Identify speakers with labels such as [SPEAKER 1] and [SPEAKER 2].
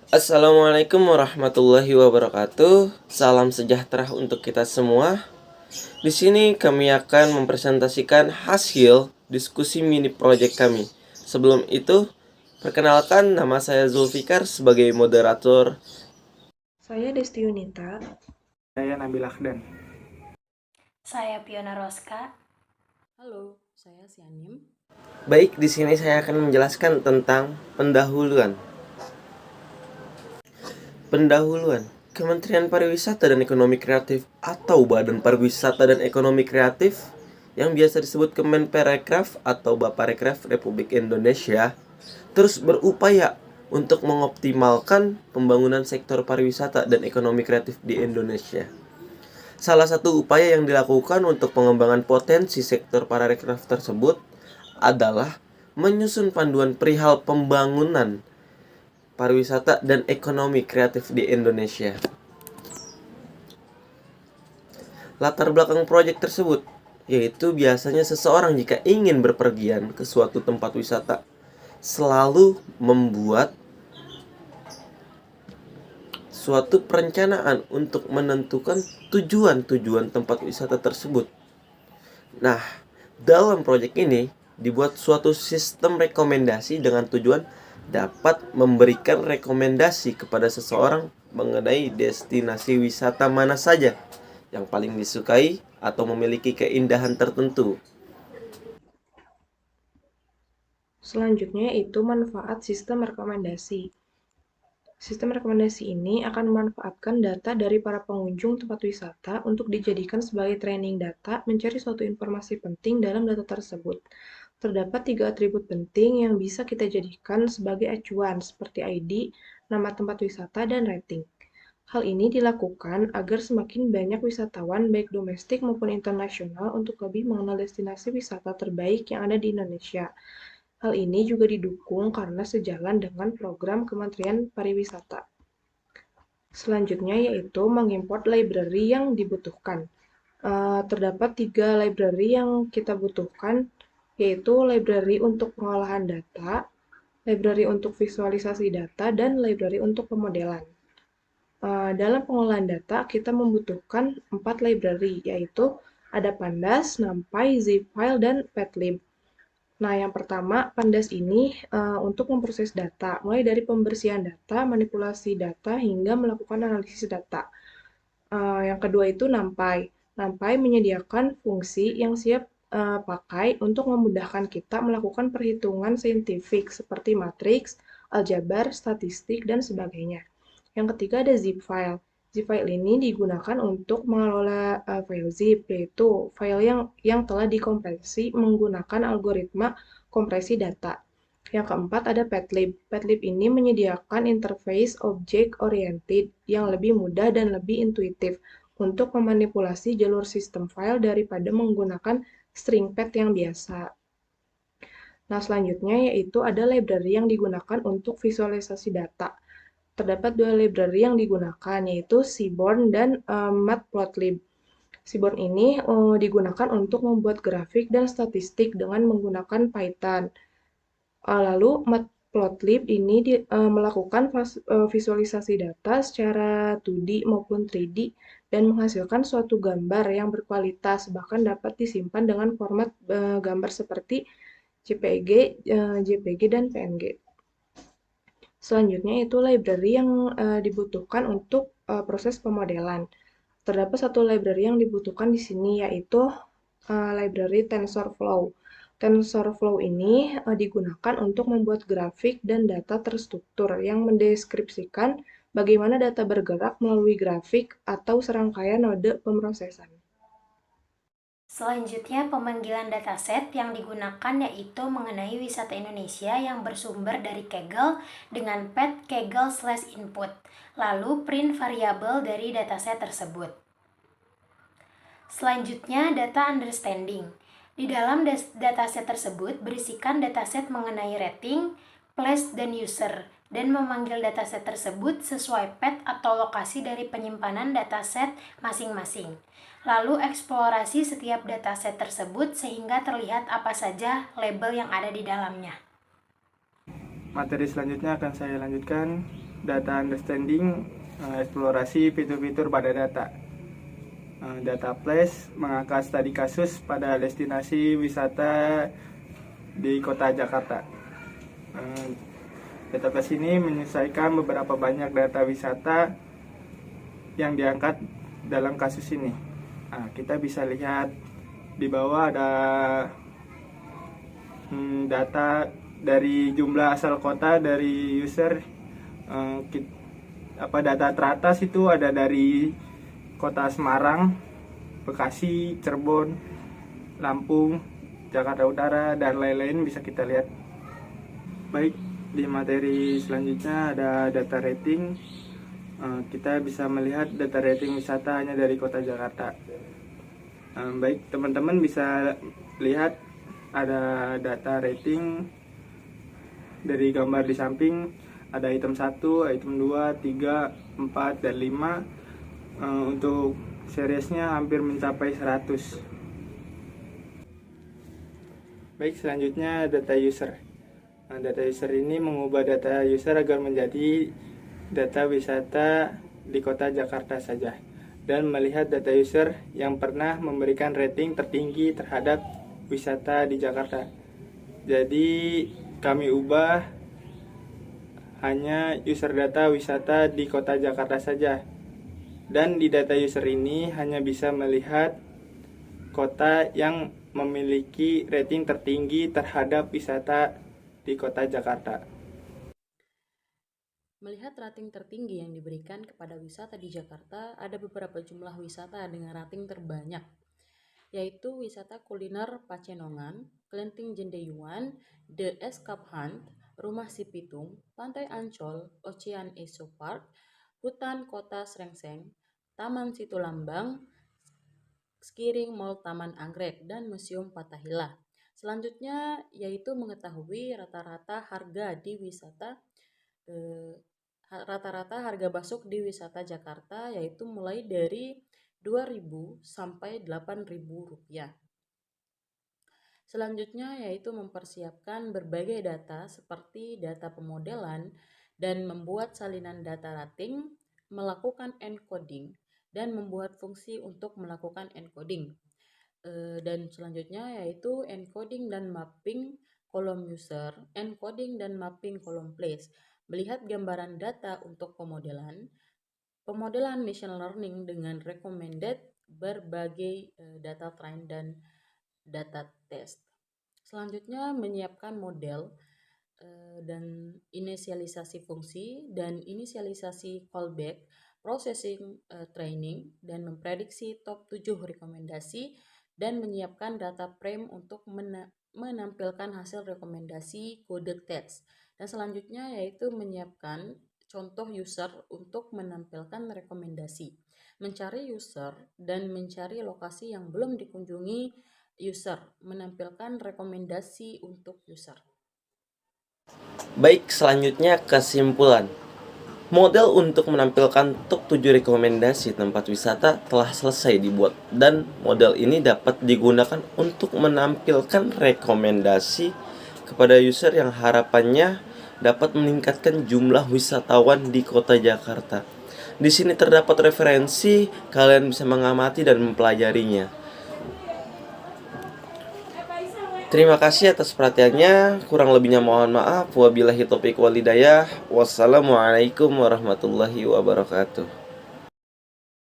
[SPEAKER 1] Assalamualaikum warahmatullahi wabarakatuh. Salam sejahtera untuk kita semua. Di sini kami akan mempresentasikan hasil diskusi mini project kami. Sebelum itu, perkenalkan nama saya Zulfikar sebagai moderator.
[SPEAKER 2] Saya Desti Yunita.
[SPEAKER 3] Saya Nabil Akhdan.
[SPEAKER 4] Saya Piona Roska.
[SPEAKER 5] Halo, saya Sianim.
[SPEAKER 1] Baik, di sini saya akan menjelaskan tentang pendahuluan. Kementerian Pariwisata dan Ekonomi Kreatif atau Badan Pariwisata dan Ekonomi Kreatif yang biasa disebut Kemenparekraf atau Baparekraf Republik Indonesia terus berupaya untuk mengoptimalkan pembangunan sektor pariwisata dan ekonomi kreatif di Indonesia. Salah satu upaya yang dilakukan untuk pengembangan potensi sektor parekraf tersebut adalah menyusun panduan perihal pembangunan pariwisata dan ekonomi kreatif di Indonesia. Latar belakang proyek tersebut yaitu biasanya seseorang jika ingin berpergian ke suatu tempat wisata selalu membuat suatu perencanaan untuk menentukan tujuan-tujuan tempat wisata tersebut. Nah, dalam proyek ini dibuat suatu sistem rekomendasi dengan tujuan dapat memberikan rekomendasi kepada seseorang mengenai destinasi wisata mana saja yang paling disukai atau memiliki keindahan tertentu.
[SPEAKER 2] Selanjutnya yaitu manfaat sistem rekomendasi. Sistem rekomendasi ini akan memanfaatkan data dari para pengunjung tempat wisata untuk dijadikan sebagai training data mencari suatu informasi penting dalam data tersebut. Terdapat 3 atribut penting yang bisa kita jadikan sebagai acuan seperti ID, nama tempat wisata, dan rating. Hal ini dilakukan agar semakin banyak wisatawan baik domestik maupun internasional untuk lebih mengenal destinasi wisata terbaik yang ada di Indonesia. Hal ini juga didukung karena sejalan dengan program Kementerian Pariwisata. Selanjutnya yaitu mengimport library yang dibutuhkan. Terdapat 3 library yang kita butuhkan, yaitu library untuk pengolahan data, library untuk visualisasi data, dan library untuk pemodelan. Dalam pengolahan data, kita membutuhkan 4 library, yaitu ada Pandas, NumPy, Zipfile, dan Padlib. Nah, yang pertama, Pandas ini untuk memproses data, mulai dari pembersihan data, manipulasi data, hingga melakukan analisis data. Yang kedua itu NumPy. NumPy menyediakan fungsi yang siap pakai untuk memudahkan kita melakukan perhitungan saintifik seperti matriks, aljabar, statistik, dan sebagainya. Yang ketiga ada Zipfile. Zipfile ini digunakan untuk mengelola file zip, yaitu file yang telah dikompresi menggunakan algoritma kompresi data. Yang keempat ada Padlib. Padlib ini menyediakan interface object oriented yang lebih mudah dan lebih intuitif untuk memanipulasi jalur sistem file daripada menggunakan string pad yang biasa. Nah, selanjutnya yaitu ada library yang digunakan untuk visualisasi data. Terdapat 2 library yang digunakan, yaitu Seaborn dan Matplotlib. Seaborn ini digunakan untuk membuat grafik dan statistik dengan menggunakan Python. Lalu Matplotlib ini melakukan visualisasi data secara 2D maupun 3D dan menghasilkan suatu gambar yang berkualitas, bahkan dapat disimpan dengan format gambar seperti JPG, JPG, dan PNG. Selanjutnya itu library yang dibutuhkan untuk proses pemodelan. Terdapat satu library yang dibutuhkan di sini yaitu library TensorFlow. TensorFlow ini digunakan untuk membuat grafik dan data terstruktur yang mendeskripsikan bagaimana data bergerak melalui grafik atau serangkaian node pemrosesan.
[SPEAKER 4] Selanjutnya, pemanggilan dataset yang digunakan yaitu mengenai wisata Indonesia yang bersumber dari Kaggle dengan pad Kaggle/input, lalu print variabel dari dataset tersebut. Selanjutnya, data understanding. Di dalam dataset tersebut berisikan dataset mengenai rating, place, dan user, dan memanggil dataset tersebut sesuai pad atau lokasi dari penyimpanan dataset masing-masing. Lalu eksplorasi setiap dataset tersebut sehingga terlihat apa saja label yang ada di dalamnya.
[SPEAKER 3] Materi selanjutnya akan saya lanjutkan Data understanding, eksplorasi fitur-fitur pada data. Data place, mengangkat studi kasus pada destinasi wisata di kota Jakarta. Database ini menyelesaikan beberapa banyak data wisata yang diangkat dalam kasus ini. Kita bisa lihat di bawah ada data dari jumlah asal kota dari user. Data teratas itu ada dari kota Semarang, Bekasi, Cirebon, Lampung, Jakarta Utara, dan lain-lain bisa kita lihat. Baik, di materi selanjutnya ada data rating. Kita bisa melihat data rating wisata hanya dari kota Jakarta. Baik, teman-teman bisa lihat ada data rating dari gambar di samping. Ada item 1, item 2, 3, 4, dan 5. Untuk seriesnya hampir mencapai 100. Baik, selanjutnya data user. Data user ini mengubah data user agar menjadi data wisata di kota Jakarta saja, dan melihat data user yang pernah memberikan rating tertinggi terhadap wisata di Jakarta. Jadi kami ubah hanya user data wisata di kota Jakarta saja, dan di data user ini hanya bisa melihat kota yang memiliki rating tertinggi terhadap wisata di kota Jakarta.
[SPEAKER 5] Melihat rating tertinggi yang diberikan kepada wisata di Jakarta, ada beberapa jumlah wisata dengan rating terbanyak, yaitu wisata kuliner Pacenongan, Kelenteng Jendeyuan, The Escape Hunt, Rumah Si Pitung, Pantai Ancol, Ocean Eco Park, Hutan Kota Srengseng, Taman Situlambang, Skiring Mall Taman Anggrek, dan Museum Fathahillah. Selanjutnya yaitu mengetahui rata-rata harga di wisata rata-rata harga masuk di wisata Jakarta, yaitu mulai dari 2.000 sampai 8.000 rupiah. Selanjutnya yaitu mempersiapkan berbagai data seperti data pemodelan dan membuat salinan data rating, melakukan encoding, dan membuat fungsi untuk melakukan encoding. Dan selanjutnya yaitu encoding dan mapping kolom user, encoding dan mapping kolom place, melihat gambaran data untuk pemodelan machine learning dengan recommended berbagai data train dan data test. Selanjutnya menyiapkan model dan inisialisasi fungsi dan inisialisasi callback, processing training, dan memprediksi top 7 rekomendasi, dan menyiapkan data frame untuk menampilkan hasil rekomendasi kode teks. Dan selanjutnya yaitu menyiapkan contoh user untuk menampilkan rekomendasi, mencari user dan mencari lokasi yang belum dikunjungi user, menampilkan rekomendasi untuk user.
[SPEAKER 1] Baik, selanjutnya kesimpulan. Model untuk menampilkan top 7 rekomendasi tempat wisata telah selesai dibuat, dan model ini dapat digunakan untuk menampilkan rekomendasi kepada user yang harapannya dapat meningkatkan jumlah wisatawan di kota Jakarta. Di sini terdapat referensi, kalian bisa mengamati dan mempelajarinya. Terima kasih atas perhatiannya. Kurang lebihnya mohon maaf. Wabillahi taufiq wal hidayah. Wassalamualaikum warahmatullahi wabarakatuh.